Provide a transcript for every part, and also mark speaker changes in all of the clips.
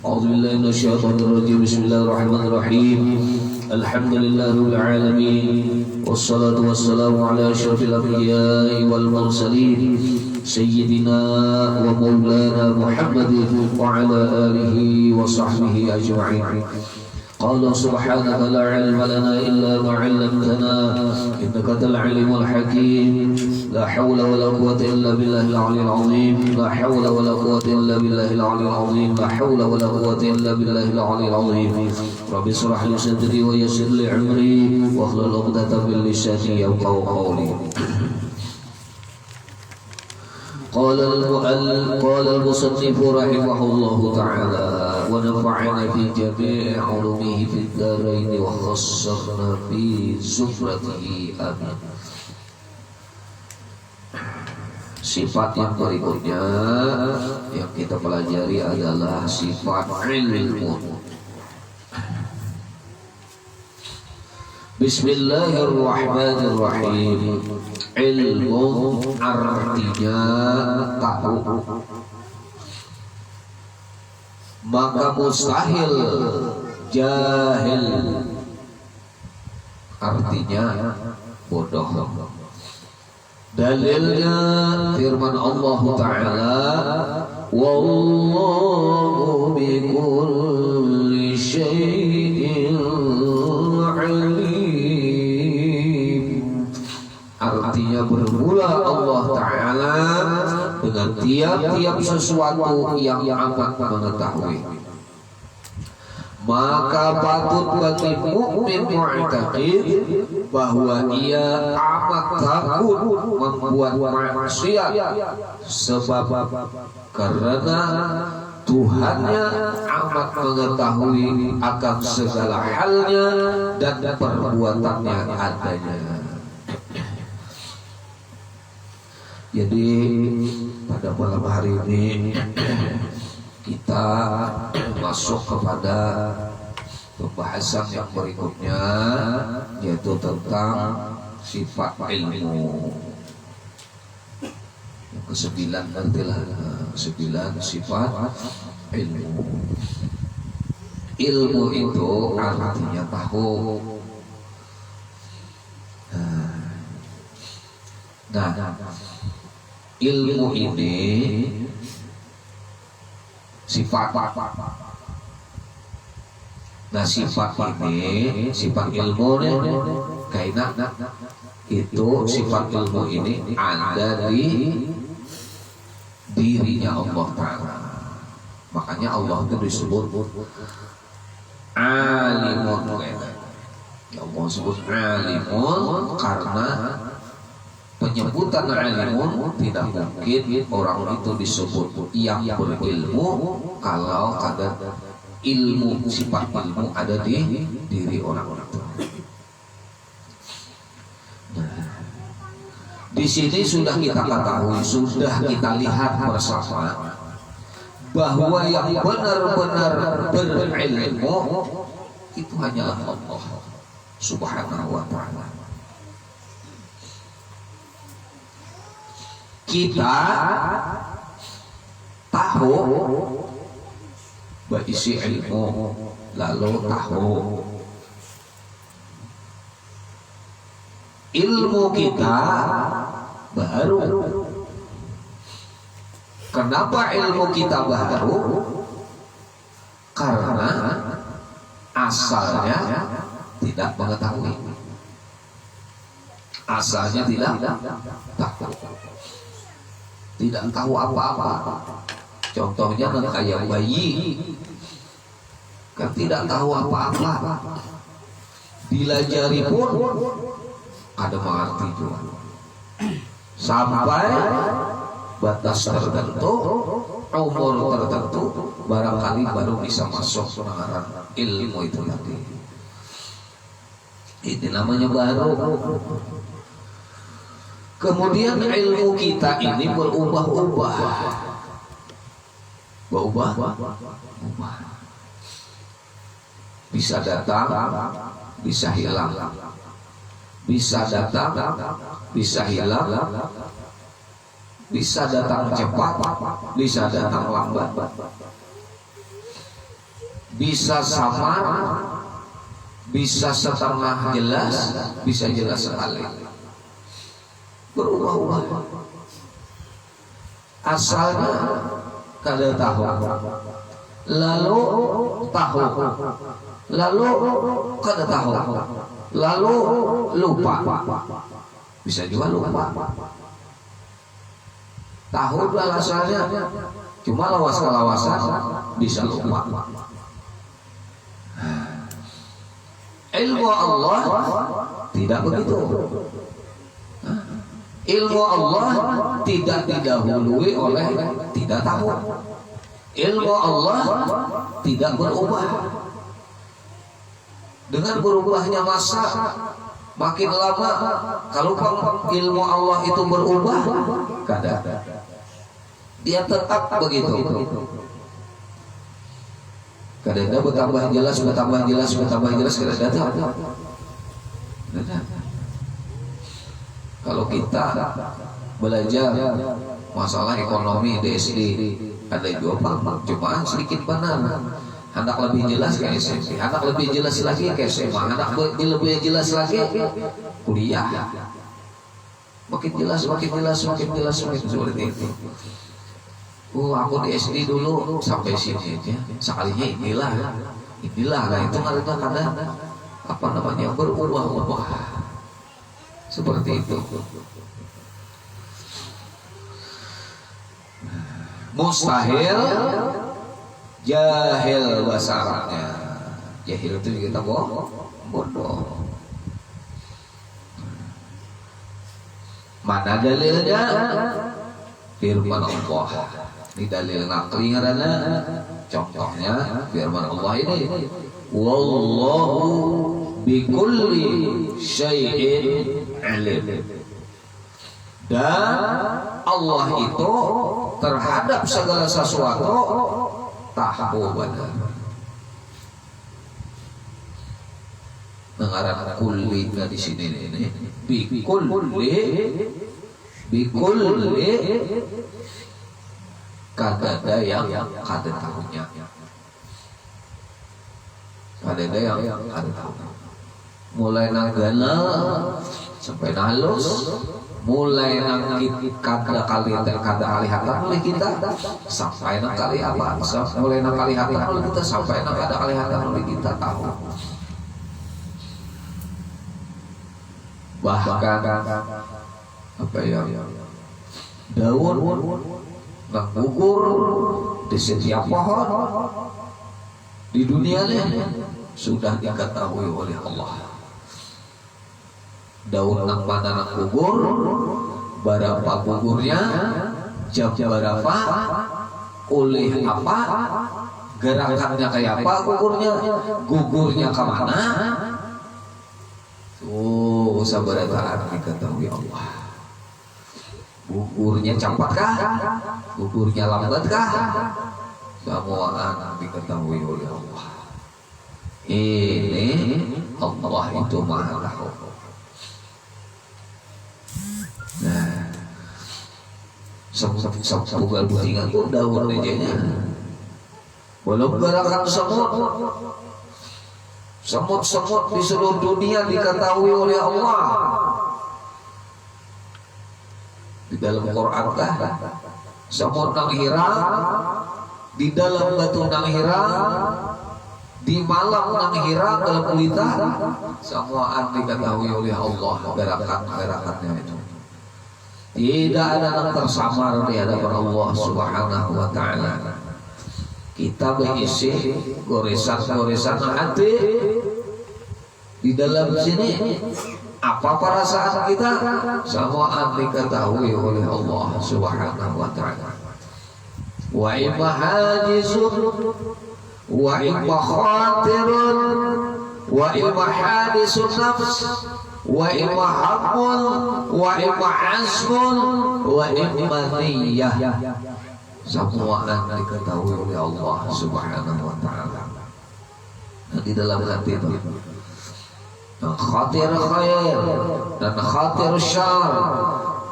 Speaker 1: أعوذ بالله من الشيطان الرجيم. بسم الله الرحمن الرحيم. الحمد لله رب العالمين، والصلاة والسلام على أشرف الأنبياء والمرسلين سيدنا ومولانا محمد وعلى آله وصحبه أجمعين. قال سبحانك لا علم لنا إلا ما علمتنا إنك أنت العليم الحكيم. لا حول ولا قوة إلا بالله العلي العظيم. لا حول ولا قوة إلا بالله العلي العظيم. لا حول ولا قوة إلا بالله العلي العظيم. رب اشرح لي صدري ويسر لي أمري واحلل عقدة من لساني يفقهوا قولي. قال المصنف رحمه الله تعالى ونفعنا في جميع علومه في الدارين وخصصنا في زمرته آمين. Sifat yang berikutnya yang kita pelajari adalah sifat ilmu. Bismillahirrahmanirrahim. Ilmu artinya tahu, maka mustahil jahil artinya bodoh. Dalilnya firman Allah Ta'ala, wallahu bikulli syai'in alim. Artinya bermula Allah Ta'ala dengan tiap-tiap sesuatu yang amat mengetahui. Maka patut bagi mukmin mu'taqid bahwa ia amat takut membuat maksiat, sebab karena Tuhannya amat mengetahui akan segala halnya dan perbuatannya adanya. Jadi pada malam hari ini kita masuk kepada pembahasan yang berikutnya, yaitu tentang sifat ilmu. Yang ke-9 nantilah 9 sifat ilmu. Ilmu itu artinya tahu. Nah, ilmu ini sifat. Nah, sifat ini, sifat ilmu kainat itu, sifat ilmu ini ada di dirinya Allah Ta'ala. Makanya Allah itu disebut alimun. Allah sebut alimun karena penyebutan alimun tidak mungkin orang itu disebut yang berilmu kalau ada ilmu, sifat ilmu ada di diri orang-orang itu. Nah, di sini sudah kita ketahui, sudah kita lihat bersama bahwa yang benar-benar berilmu itu hanyalah Allah Subhanahu wa Ta'ala. Kita tahu berisi ilmu, lalu tahu ilmu kita baru. Kenapa ilmu kita baru? Karena asalnya tidak mengetahui, asalnya tidak tahu, tidak tahu apa-apa. Contohnya kayak bayi kan tidak tahu apa-apa, dilajari pun ada mengerti juga sampai batas tertentu, umur tertentu, barangkali baru bisa masuk pengaran ilmu itu tadi. Ini namanya baru. Kemudian ilmu kita ini berubah-ubah. Bisa datang, bisa hilang. Bisa datang, bisa hilang. Bisa datang cepat, bisa datang lambat. bisa samar, bisa setengah jelas, bisa jelas sekali. Berubah-ubah. Asalnya kada tahu, lalu tahu, lalu kada tahu, lalu lupa. Bisa juga lupa. Tahu dua asalnya, cuma lawas-lawasan bisa lupa. Ilmu Allah tidak begitu. Ilmu Allah tidak didahului oleh tidak tahu. Ilmu Allah tidak berubah. Dengan berubahnya masa, makin lama kalau ilmu Allah itu berubah, kada, dia tetap begitu. Kadang bertambah jelas, bertambah jelas, bertambah jelas, kadang kalau kita belajar masalah ekonomi di SD ada juga cuma sedikit benar. Hendak lebih jelas ke SMP, hendak lebih jelas lagi ke SMA, hendak lebih jelas lagi kuliah. Makin jelas, makin jelas, makin jelas, makin seperti itu. Aku di SD dulu sampai sini aja, sekalinya inilah lah itu kadang apa namanya berubah-ubah seperti itu. Mustahil, jahil bahasa Arabnya. Jahil itu kita bodoh. Mana dalilnya? Firman Allah. Ini dalil nakli karena contohnya firman Allah ini, wallahu bikulli syai'in alim. Dan Allah itu terhadap segala sesuatu tahu benar. Mengarang kulli di sini ini bikulli kadada yang kada tahunya. Kadada yang kada tahu. Mulai nanggana sampai halus, mulai nang kada kali hata mulai kita sampai nang kali apa, mulai nang kali hata mulai kita sampai nang kada kali hata mulai kita tahu. Bahkan apa ya, daun nang gugur di setiap pohon di dunia ini sudah diketahui oleh Allah. Daun nang mana nang gugur, berapa gugurnya, jam berapa, oleh apa, gerakannya kayak apa gugurnya kemana. Sabarataan diketahui Allah. Gugurnya cepatkah, gugurnya lambatkah, semuaan diketahui oleh Allah. Ini Allah itu Maha Tahu. Nah, sebuah butingan itu daun aja. Belum gerakan semut di seluruh dunia diketahui oleh Allah. Di dalam Quran kah semut nang hirang, di dalam batu nang hirang, di malam nang hirang dalam pelita, semuaan diketahui oleh Allah gerakan-gerakannya itu. Tidak ada yang tersamar di hadapan Allah Subhanahu wa taala. Kita mengisi goresan-goresan hati di dalam sini. Apa perasaan kita? Semuaan diketahui oleh Allah Subhanahu wa taala. Wa imma hajizun wa imma khatirun wa imma hadisun nafs wa imma haqqun wa imma azmun wa imma niyyah. Semua diketahui oleh Allah Subhanahu wa taala. Di dalam hati itu khatir khair dan khatir syar,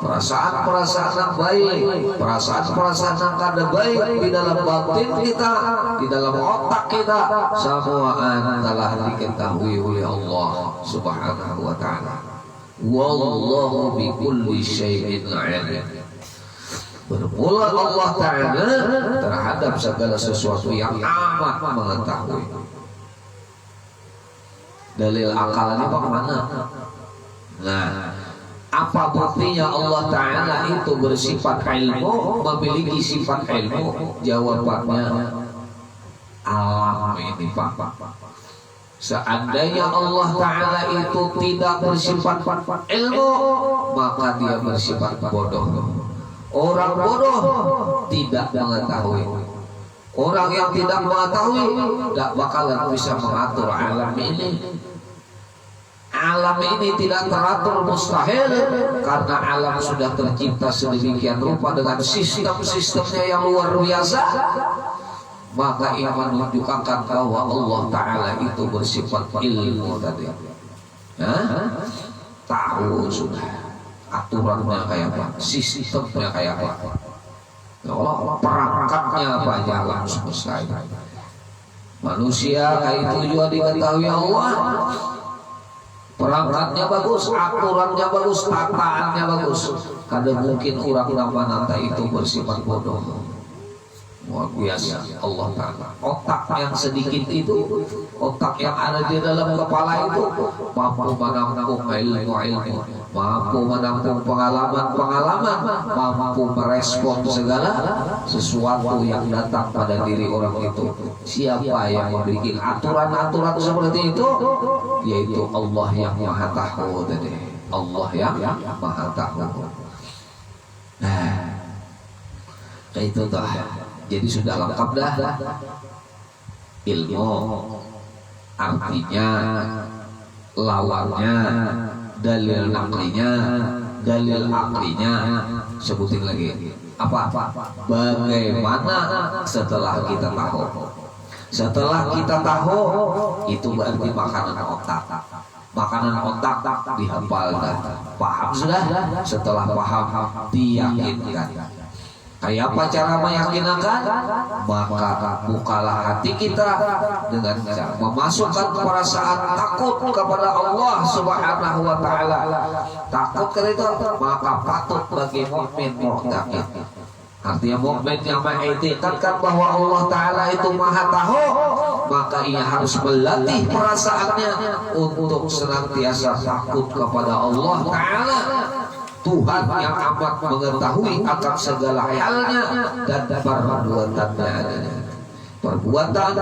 Speaker 1: perasaan-perasaan yang baik, perasaan-perasaan yang kada baik di dalam batin kita, di dalam otak kita, semua telah diketahui oleh Allah Subhanahu wa taala. Wallahu bi kulli syai'in alim. Bermula Allah taala terhadap segala sesuatu yang amat mengetahui. Dalil akalnya bagaimana? Nah, apa buktinya Allah Ta'ala itu bersifat ilmu, memiliki sifat ilmu? Jawabannya alam ini Pak. Seandainya Allah Ta'ala itu tidak bersifat ilmu, maka dia bersifat bodoh. Orang bodoh tidak mengetahui. Orang yang tidak mengetahui tidak bakalan bisa mengatur alam ini. Alam ini tidak teratur, mustahil, karena alam sudah tercipta sedemikian rupa dengan sistem-sistemnya yang luar biasa. Maka ini menunjukkan bahwa Allah Ta'ala itu bersifat ilmu tadi. Tahu sudah aturannya kayak apa, sistemnya kayak apa, perangkatnya apa, jalan semesta itu. Manusia kayak itu juga diketahui Allah. Perangkatnya bagus, aturannya bagus, tataannya bagus. Kadang mungkin orang nanta itu bersifat bodoh. Luar biasa Allah Ta'ala. Otak yang sedikit itu, otak yang ada di dalam kepala itu mampu menampung ilmu-ilmu, mampu menampung pengalaman-pengalaman, mampu merespon segala sesuatu yang datang pada diri orang itu. Siapa yang membuat aturan-aturan seperti itu? Yaitu Allah yang Maha Tahu tadi. Allah yang Maha Tahu. Nah, itu dah. Jadi sudah lengkap dah. Ilmu artinya, lawannya, dalil naklinya, dalil aklinya. Sebutin lagi. Apa? Bagaimana setelah kita tahu? Setelah kita tahu, itu berarti makanan otak. Makanan otak dihafal dan paham sudah. Setelah paham, diyakinkan. Kayak apa cara meyakinkan? Maka bukalah hati kita dengan cara memasukkan perasaan takut kepada Allah Subhanahu wa taala. Takut karena itu maka patut bagi mukmin mu'taqid. Artinya mukmin yang mengiktikadkan bahwa Allah Ta'ala itu Maha Tahu, maka ia harus melatih perasaannya untuk senantiasa takut kepada Allah Ta'ala, Tuhan yang amat mengetahui akan segala halnya dan perbuatannya. Perbuatan,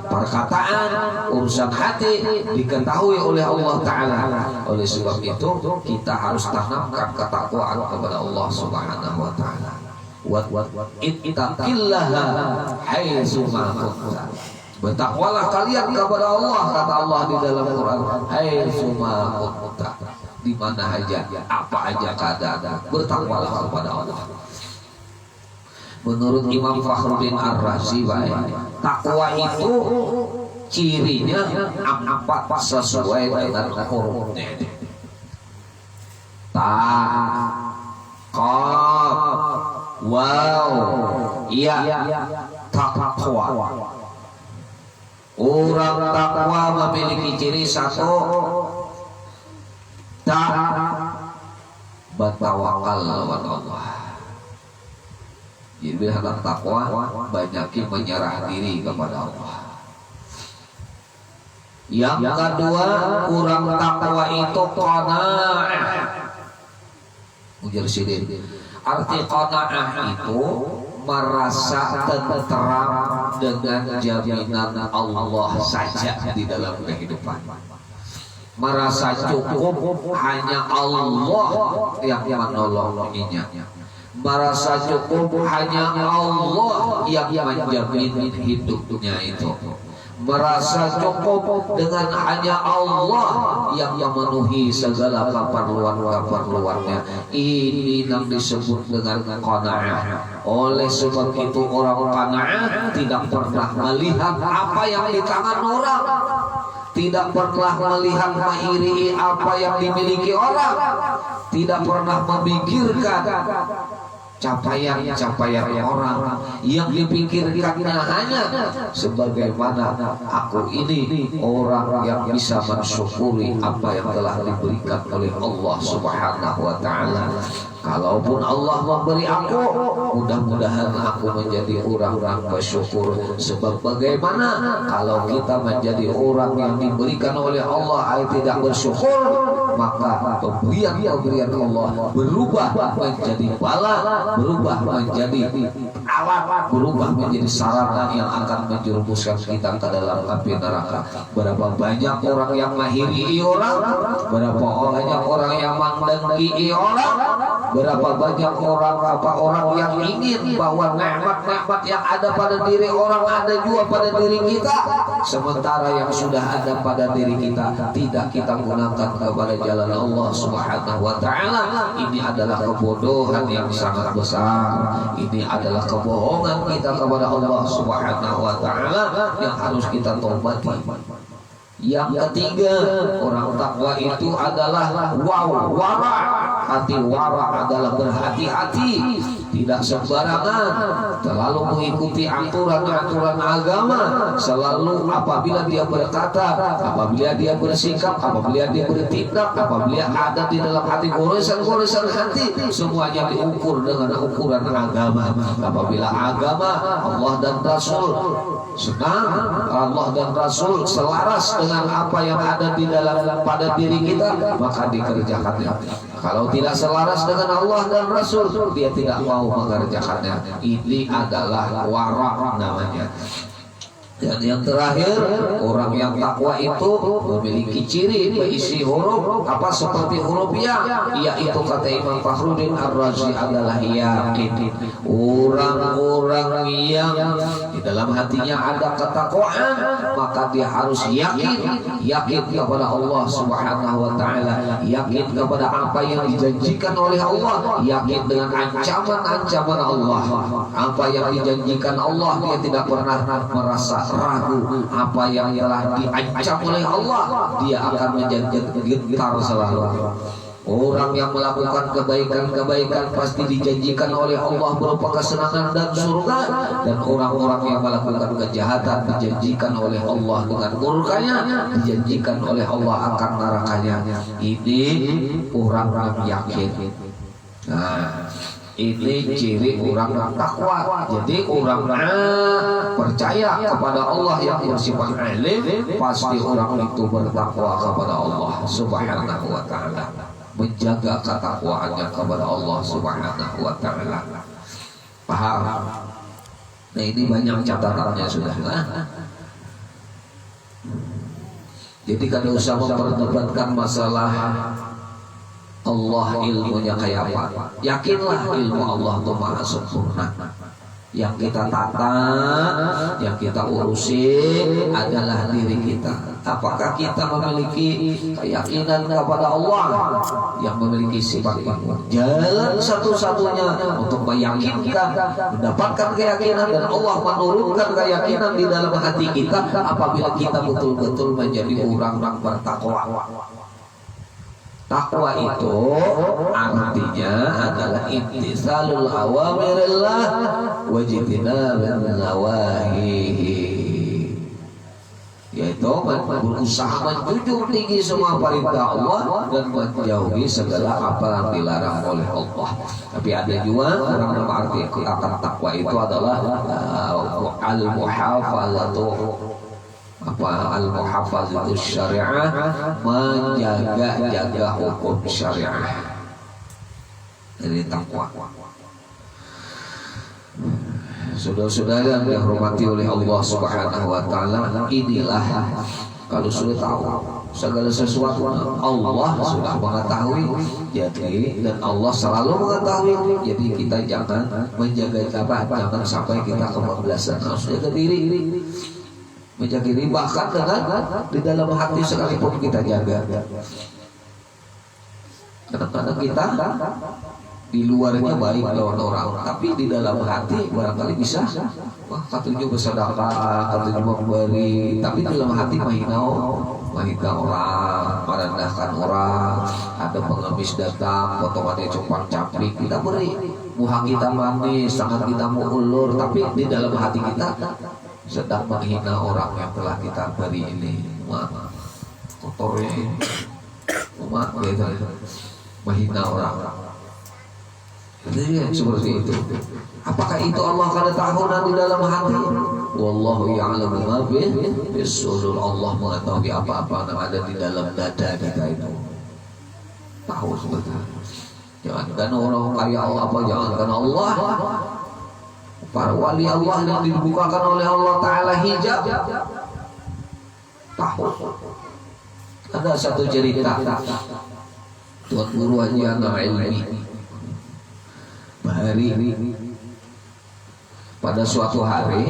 Speaker 1: perkataan, urusan hati diketahui oleh Allah Ta'ala. Oleh sebab itu kita harus tanamkan ketakwaan kepada Allah Subhanahu wa Ta'ala. Ittaqillaha haitsu ma kunta. Bertakwalah kalian kepada Allah, kata Allah di dalam Quran, haitsu ma kunta. Di mana aja, apa aja keadaan, bertakwalah kepada Allah. Menurut Imam Fakhruddin Ar-Razi, takwa itu cirinya empat sesuai dengan hurufnya. Iya, takwa. Orang takwa memiliki ciri satu, bertawakal kepada Allah. Jadi anak takwa banyakin menyerah diri kepada Allah. Yang kedua, orang takwa itu qanaah. Ujar sidin. Arti qanaah itu merasa tenteram dengan jaminan Allah saja di dalam kehidupan. Merasa cukup hanya Allah yang menolonginya. Merasa cukup hanya Allah yang menjamin hidupnya itu. Merasa cukup dengan hanya Allah yang memenuhi segala keperluan-keperluannya. Ini yang disebut dengan qanaah. Oleh sebab itu orang qanaah tidak pernah melihat apa yang di tangan orang, tidak pernah melihat mengiri apa yang dimiliki orang, tidak pernah memikirkan capaian orang. Yang dipikirkannya hanya sebagaimana aku ini orang yang bisa mensyukuri apa yang telah diberikan oleh Allah Subhanahu wa Ta'ala. Kalaupun Allah memberi aku, mudah-mudahan aku menjadi orang yang bersyukur. Sebab bagaimana kalau kita menjadi orang yang diberikan oleh Allah tidak bersyukur, maka pemberian Allah berubah menjadi bala, berubah menjadi alat, berubah menjadi sarana yang akan menjerumuskan kita ke dalam api neraka. Berapa banyak orang yang menghiri orang, berapa banyak orang yang mendengki orang, berapa banyak orang yang ingin bahwa nikmat-nikmat yang ada pada diri orang ada juga pada diri kita, sementara yang sudah ada pada diri kita tidak kita gunakan kepada jalan Allah Subhanahu wa Ta'ala. Ini adalah kebodohan yang sangat besar. Ini adalah kebohongan kita kepada Allah Subhanahu wa Ta'ala yang harus kita tobati. Yang ketiga, orang takwa itu adalah wara. Hati wara adalah berhati-hati, tidak sembarangan, terlalu mengikuti aturan-aturan agama. Selalu apabila dia berkata, apabila dia bersikap, apabila dia bertindak, apabila ada di dalam hati goresan-goresan hati, semuanya diukur dengan ukuran agama. Apabila agama Allah dan Rasul senang, Allah dan Rasul selaras dengan apa yang ada di dalam pada diri kita, maka dikerjakannya. Kalau tidak selaras dengan Allah dan Rasul, dia tidak mau mengerjakannya. Ini adalah wara namanya. Dan yang terakhir, orang yang takwa itu memiliki ciri berisi huruf apa seperti huruf ya, yaitu kata Imam Fakhruddin Ar-Razi adalah yakin. Orang-orang yang di dalam hatinya ada ketakwaan, maka dia harus yakin kepada Allah Subhanahu wa Ta'ala, yakin kepada apa yang dijanjikan oleh Allah, yakin dengan ancaman-ancaman Allah. Apa yang dijanjikan Allah, dia tidak pernah merasa ragu. Apa yang telah diancam oleh Allah, dia akan menjadi gentar selalu. Orang yang melakukan kebaikan pasti dijanjikan oleh Allah berupa kesenangan dan surga, dan orang-orang yang melakukan kejahatan dijanjikan oleh Allah dengan murkanya, dijanjikan oleh Allah akan nerakanya. Ini orang yang yakin. Nah, ini ciri orang takwa. Jadi orang percaya kepada Allah yang bersifat alim, pasti orang itu bertakwa kepada Allah Subhanahu wa Ta'ala, menjaga ketakwaannya kepada Allah Subhanahu wa Ta'ala. Paham? Nah, ini banyak catatannya sudah. Jadi kada usah memperdebatkan masalah Allah ilmunya kayak apa. Yakinlah ilmu Allah itu maha sempurna. Yang kita tata, yang kita urusi adalah diri kita. Apakah kita memiliki keyakinan kepada Allah yang memiliki sifat ilmu? Jalan satu-satunya untuk meyakinkan, mendapatkan keyakinan, dan Allah menurunkan keyakinan di dalam hati kita apabila kita betul-betul menjadi orang-orang bertakwa. Takwa itu artinya adalah imtisalul awamirillah wa jtinabun nawahihi, yaitu berusaha menjunjung tinggi semua perintah Allah dan menjauhi segala apa yang dilarang oleh Allah. Tapi ada juga orang yang mengerti akan takwa itu adalah al-muhafazatu al-muhafazatu syariah, menjaga hukum syariah. Jadi takwa. Saudara-saudara yang dihormati oleh Allah Subhanahu wa Ta'ala, inilah kalau sudah tahu segala sesuatu Allah sudah mengetahui, jadi dan Allah selalu mengetahui, jadi kita jangan menjaga jangan sampai kita kebablasan. Harus jaga diri, menjaga diri, bahkan dengan di dalam hati sekalipun kita jaga. Kadang-kadang kita di luarnya baik lawan orang, tapi di dalam hati barangkali bisa wah katunya bersedekah, katunya memberi, tapi di dalam hati mahinau. menghina orang, merendahkan orang. Ada pengemis datang, potongannya cupang caplik, kita beri. Muha kita manis, tangan kita ulur, tapi di dalam hati kita sedang menghina orang yang telah kita beri ini. Kotornya umat gitu, menghina orang. Jadi seperti itu. Apakah itu Allah kada tahu di dalam hati? Wallahu ya'lamu ma fi sudur. Allah mengetahui apa-apa yang ada di dalam dada kita itu. Tahu sebetulnya. Jangankan orang kaya Allah apa, jangankan Allah. Para wali Allah yang dibukakan oleh Allah Ta'ala hijab, tahu. Ada satu cerita Tuan Guru Haji Anwar Ilmi Bahari. Pada suatu hari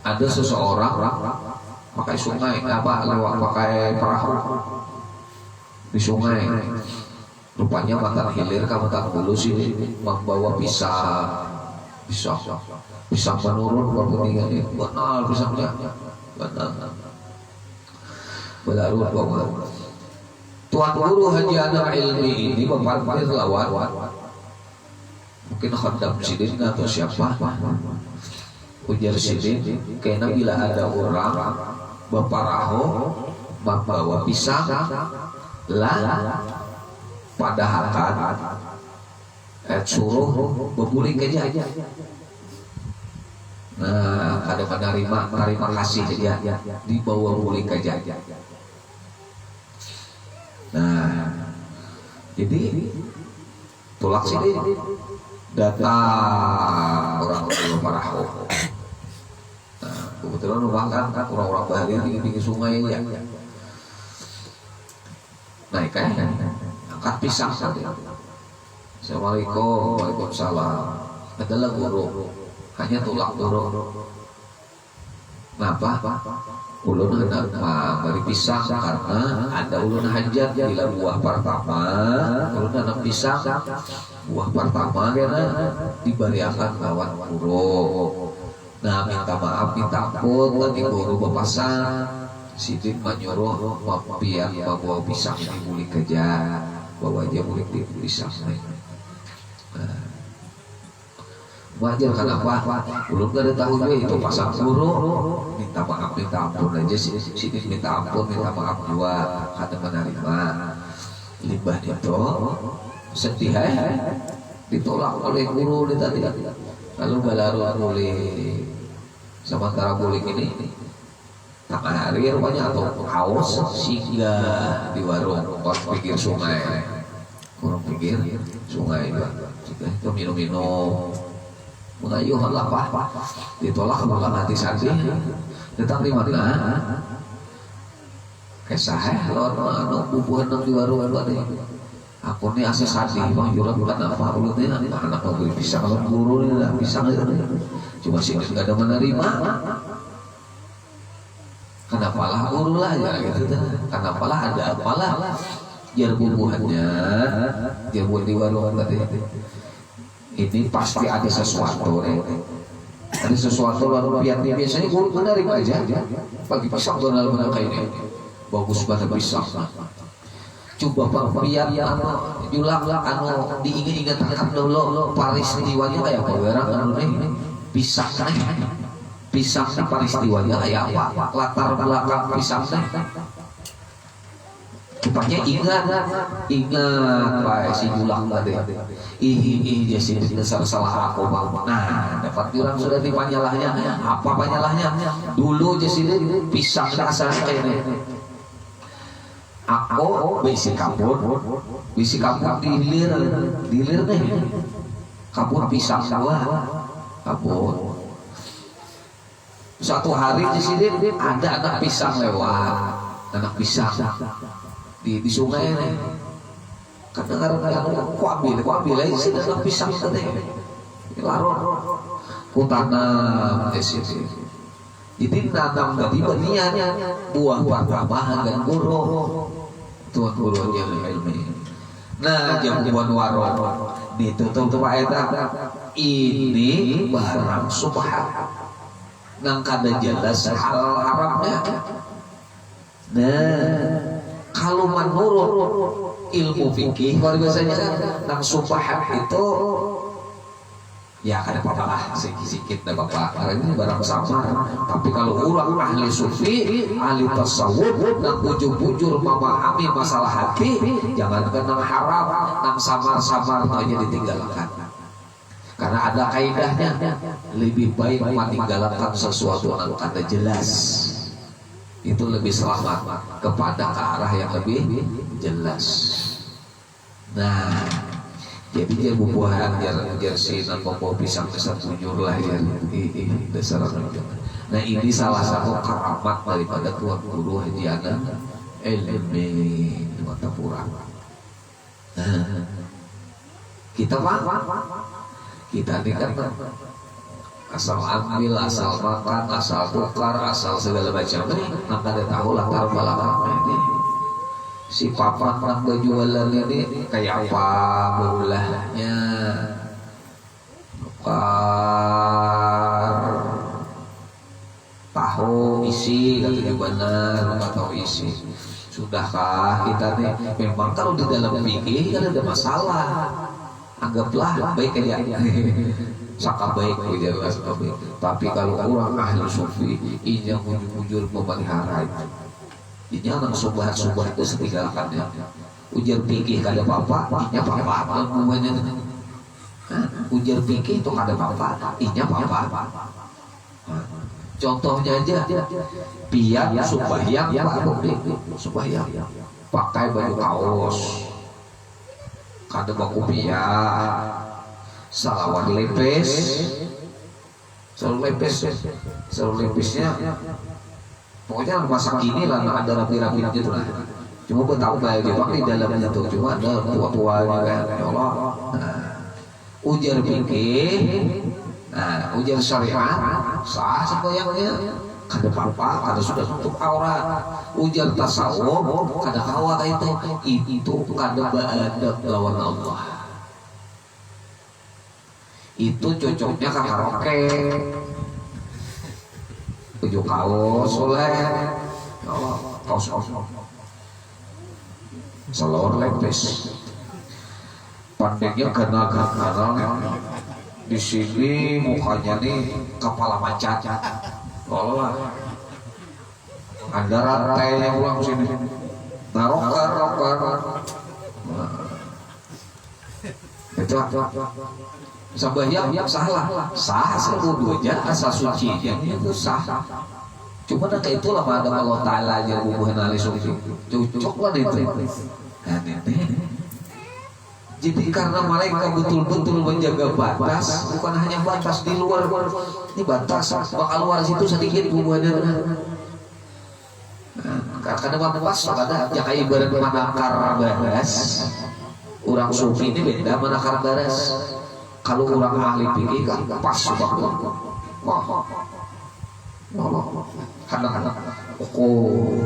Speaker 1: ada seseorang pakai sungai, lewat pakai perahu di sungai. Rupanya mantan hilir ke mantan hulu sini membawa pisang menurun berpentingannya. Benar pisangnya, benar. Berlarut bawa. Tuan Guru Haji Anwar Ilmi ini memparkir lawan. Mungkin khandam sidin atau siapa. Ujar sidin, karena bila ada orang berparaho membawa pisang lah padahal suruh berbuling aja. Nah, ada terima kasih dia dibawa buling aja. Nah, jadi tulak sini datang orang perahu. Nah, kebetulan kan orang-orang Bahari di pinggir sungai ya. Naik kan, angkat pisang tadi. Assalamualaikum, waalaikumsalam. Adalah guru, hanya tulak guru. Kenapa? Ulun hendak beri pisang karena ada ulun hajat bila buah pertama. Ulun hendak pisang buah pertama karena diberiakan lawan guru. Nah, minta maaf, minta ampun tadi guru berpasan. Sidin menyuruh biar bawa pisang ini boleh kerja, bawa aja boleh di pisang. Wajar kenapa? Belum gak ada tahu gue itu pasang guru. Minta maaf, minta ampun aja sih. Sini minta ampun, minta maaf juga karena menerima limbah itu. Sedih ditolak oleh guru tadi. Lalu galaru oleh sementara bulik ini tengah hari rupanya atau haus singgah di warung pinggir sungai. Kurang pinggir sungai itu minum-minum. Mengayuh apa? Ditolak malah hati sadih. Datang di mana? Kesah lawan bubuhan di warung tadi. Aku nih asa sadih bang jurat bukan apa ulutnya anak aku bisa kalau guru ini lah bisa nggak? Cuma sini nggak ada menerima. Kenapa lah guru lah ya gitu? Kenapa lah ada apalah? Jar bubuhannya, jar buat di warung tadi. Ini pasti ada sesuatu ada sesuatu lalu biasanya guru menerima aja bagi pisang benar-benar kayak ini bagus banget pisang. Coba pak biar julang diingat-ingat dulu peristiwanya kayak apa barang nih pisang pisang di peristiwanya kayak apa latar belakang pisang rupanya ingat Pak si Julang tadi dia sih salah aku bang. Nah dapat orang sudah dipanyalahnya apa panyalahnya dulu jadi pisang asalnya kayak ini aku bisi kabur dilir nih kabur pisang gua kabur. Suatu hari di sini ada anak pisang lewat anak pisang di sungai ini kadang-kadang ku ambil aja sih dalam pisang tadi larut ku tanam di sini jadi nanam tadi benian buah pertama dan guru tuan gurunya ilmi. Nah jam buat warung ditutup Pak Eta ini barang subhan nang kada jelas hal haramnya. Nah, kalau menurut ilmu fikih, kalau biasanya nang subahat itu ya kada apa-apa lah, sedikit tidak apa-apa karena ini barang samar. Tapi kalau orang ahli sufi, ahli tasawuf, nang bujur-bujur memahami masalah hati, jangankan nang haram, nang samar-samar aja ditinggalkan. Karena ada kaidahnya, lebih baik meninggalkan sesuatu yang kada jelas, itu lebih selamat kepada ke arah yang lebih jelas. Nah, jadi dia bubuhan jar sinan bawa pisang besar bujur lah ya dasar. Nah ini salah satu keramat daripada Tuan Guru Haji Ana Elmi Watapura. Nah, kita kita ini kan asal ambil, asal makan, asal tukar, asal segala macam ini maka dia tahu latar belakang ini. Si papa yang berjualan ini kayak apa beulahnya, tahu isi kata juga benar, nggak tahu isi. Sudahkah kita nih memang kalau di dalam fikih kan ada masalah, anggaplah baik aja. Saka baik jelas baik. Tapi kalau orang ahli sufi ini yang mujur memelihara itu. Ini orang subhat-subhat itu setinggalkannya. Ujar fikih kada apa-apa, inya apa-apa namanya. Ujar fikih itu kada apa-apa, inya apa-apa. Contohnya aja, pian subahyang subahyang pakai baju kaos, kada baku pian, salawat lepes, selalu lepesnya. Pokoknya masa kini lah ada rapi-rapi gitu lah. Cuma gue tahu kayak dia pakai dalamnya tuh, cuma ada tua-tuanya kan. Ya Allah. Ujar fikih, ujar syariat, sah sembahyangnya. Kada apa-apa, kada sudah tutup aurat. Ujar tasawuf, kada kawat itu kada beradab lawan Allah. Itu cocoknya ke karaoke. Baju kaos oleh kaos salor lepes pandangnya karena di sini mukanya nih kepala macan olah ada rantai yang ulang sini narokar itu sambayang sah seluruhnya asal suci yang itu sah. Cuma ada itulah pada Allah Ta'ala aja hubungan ahli sufi cocok lah itu. Jadi karena mereka betul-betul menjaga batas, bukan hanya batas di luar, ini batas bakal luar situ sedikit hubungannya. Karena batas ada ya kayak ibarat manakar baras. Orang sufi ini beda manakar baras. Kalau orang ahli fikih kan pas banget. Wah. Kadang-kadang ukur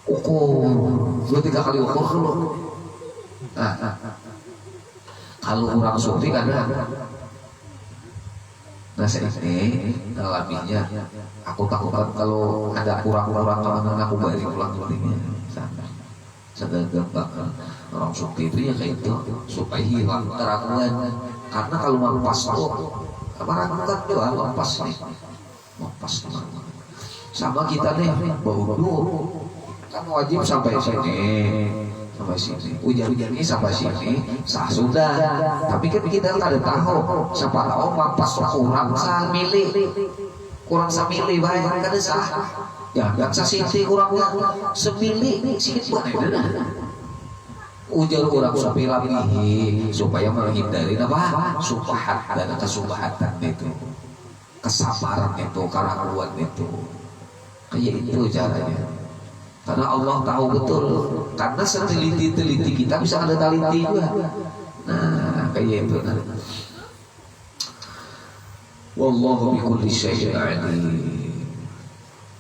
Speaker 1: 2-3 kali ukur dulu. Kalau orang sufi kan nah ini alaminya aku takutkan kalau ada kurang-kurang keamanan aku balik pulang-pulangnya sadar gampang. Orang sufi itu ya kayak itu supaya hilang keraguan. Karena kalau mampas tuh ragukan doang mampas nih, mampas sama kita nih baudu kan wajib sampai sini, ujar-ujar ini sampai sini sah sudah. Tapi kan kita ada tahu siapa tahu mampas kurang samili banyak kada sah. Jangan sasiti kurangnya semili sedikit banget. Ujar orang sufi lebih supaya menghindari apa? Subhat dan kesubhatan itu, kesamaran itu, keraguan itu. Kayak itu caranya. Karena Allah tahu betul. Karena seteliti-teliti kita bisa ada teliti juga. Nah, kayak itu. Wallahu bikulli syai'in alim.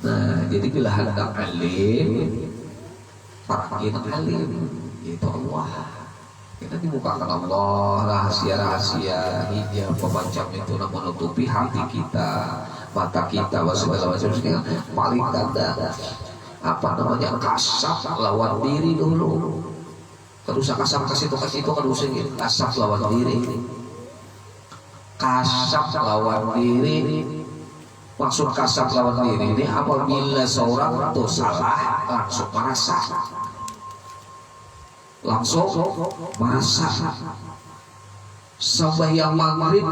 Speaker 1: Nah, jadi bila hendak alim, parakin alim. Itu Allah. Kita dibukakan Allah rahasia-rahasia hijab macam itu menutupi hati kita, mata kita, segala macam. Paling tanda apa namanya, kasab lawan diri dulu. Terus kasab kasih itu kan usah gitu. Kasab lawan diri. Kasab lawan diri. Maksud kasab lawan diri ini apabila seorang itu salah langsung merasa sembahyang maghrib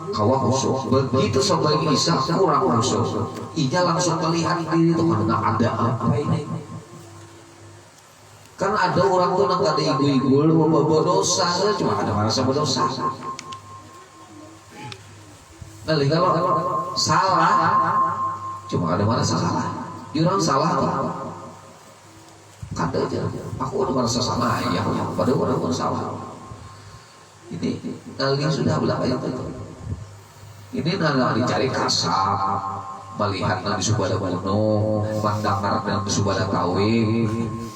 Speaker 1: kawa khusyuk, begitu sembahyang isya kurang khusyuk, ia langsung melihat diri itu ada apa ini. Kan ada orang tuh nggak ada igu-igu berdosa, cuma ada merasa berdosa. Nah, kalau salah cuma ada merasa salah, orang salah tuh kata aja, aku udah merasa salah ya, pada orang salah. Ini nali sudah belakang itu. Ini nali dicari kasab, melihat nali subada bunuh, mendengar dan subada kawin.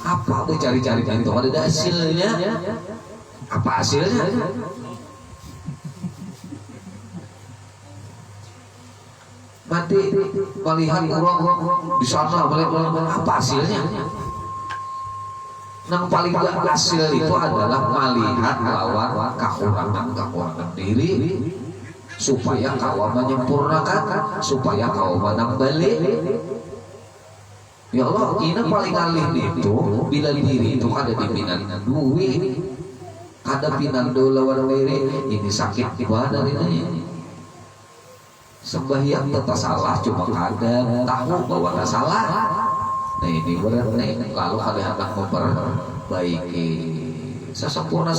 Speaker 1: Apa tuh cari-cari itu? Ada hasilnya? Apa hasilnya? Mati melihat orang di sana, melihat apa hasilnya? Yang paling hasil itu adalah melihat lawan kekurangan diri supaya kau menyempurnakan, supaya kau menang balik. Ya Allah, ini paling alih itu bila diri itu ada di pinan duit, ada pinan lawan diri, ini sakit di badan ini. Sembahyang tetap salah, cuma kadang tahu bahwa tak salah. Nah ini berarti lalu kalian akan memperbaiki sesempurna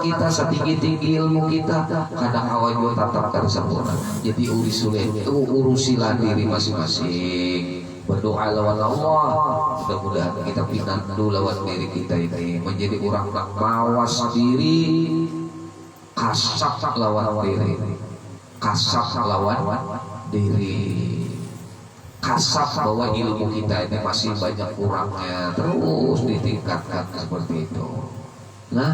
Speaker 1: kita, setinggi-tinggi ilmu kita, kadang awal juga tetapkan sempurna. Jadi urusilah diri masing-masing, berdoa lawan Allah. Mudah-mudahan kita pinandu lawan diri kita ini menjadi orang-orang mawas diri, kasab lawan diri, kasab lawan diri. Kasab bahwa ilmu kita ini masih banyak kurangnya, terus ditingkatkan seperti itu. Nah,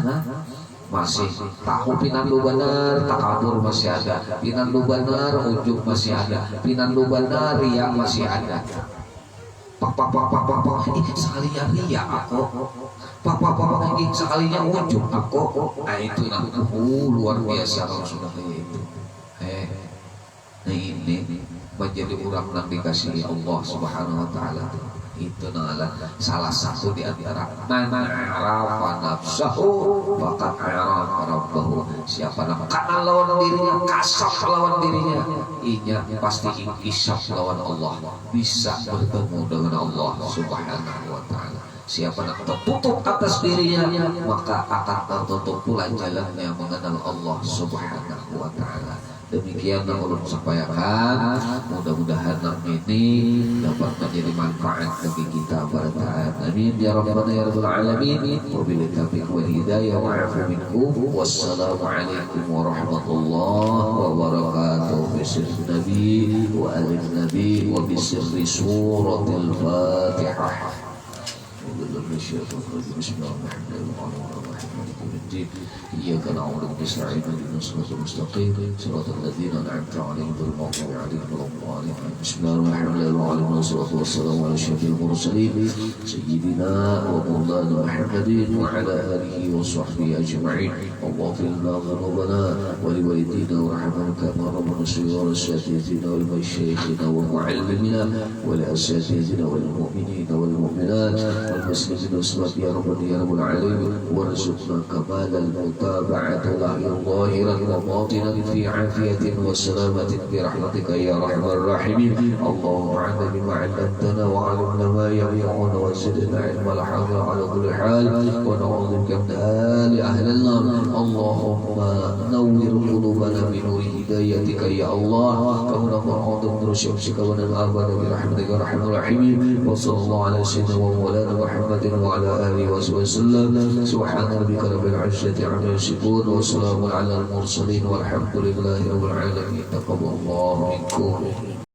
Speaker 1: masih tahu pinandu benar, takabur masih ada, pinandu benar, ujub masih ada, pinandu benar, riya masih ada. Pak, ini sekalinya riya aku, pak, ini sekalinya ujub aku. Nah itu nanti luar biasa kalau sudah kayak itu. Nah ini menjadi orang yang dikasihi Allah Subhanahu wa taala. Itu adalah salah satu di antara man arafa nafsahu faqad arafa rabbahu. Siapa nama kenal lawan dirinya, kasab lawan dirinya, inya pasti isap lawan Allah, bisa bertemu dengan Allah Subhanahu wa taala. Siapa yang tertutup atas dirinya, maka akan tertutup pula jalannya mengenal Allah Subhanahu wa taala. Demikian yang ulun sampaikan, mudah-mudahan ini dapat menjadi manfaat bagi kita pada taat. Amin ya rabbana ya rabbal alamin. Wabillahi taufiq wal hidayah wa afu minkum. Wassalamualaikum warahmatullahi wabarakatuh. Bismillah nabi wa alif nabi wa bisirri suratil Fatihah. إياك نعبد ونستعين اهدنا الصراط المستقيم صراط الذين أنعمت عليهم غير المغضوب عليهم ولا الضالين. بسم الله الرحمن الرحيم والصلاة والسلام على أشرف المرسلين سيدنا ومولانا محمد وعلى آله وصحبه أجمعين. اللهم اغفر لنا ذنوبنا ولوالدينا وارحمنا كما ربنا صغارا أساتذتنا ولمشايخنا ومعلمنا ولأساتذتنا وللمؤمنين والمؤمنات والمسلمين والمسلمات يا رب العالمين. وارزقنا كمال المتابعة له ظاهرا وباطنا في عافية وسلامة برحمتك يا أرحم الراحمين. اللهم اعنا بما علمتنا وعلمنا ما ينفعنا وزدنا علما الحاضر على كل حال ونعوذ بك من أهل النار. اللهم نور قلوبنا بنور هدايتك يا الله كما نعوذ بنور شمسك وننعم برحمتك يا أرحم الراحمين. وصلى الله على سيدنا ومولانا محمد وعلى آله وصحبه وسلم. سبحان ربك رب العزة عما يصفون وسلام على المرسلين والحمد لله رب العالمين. تقبل الله منكم.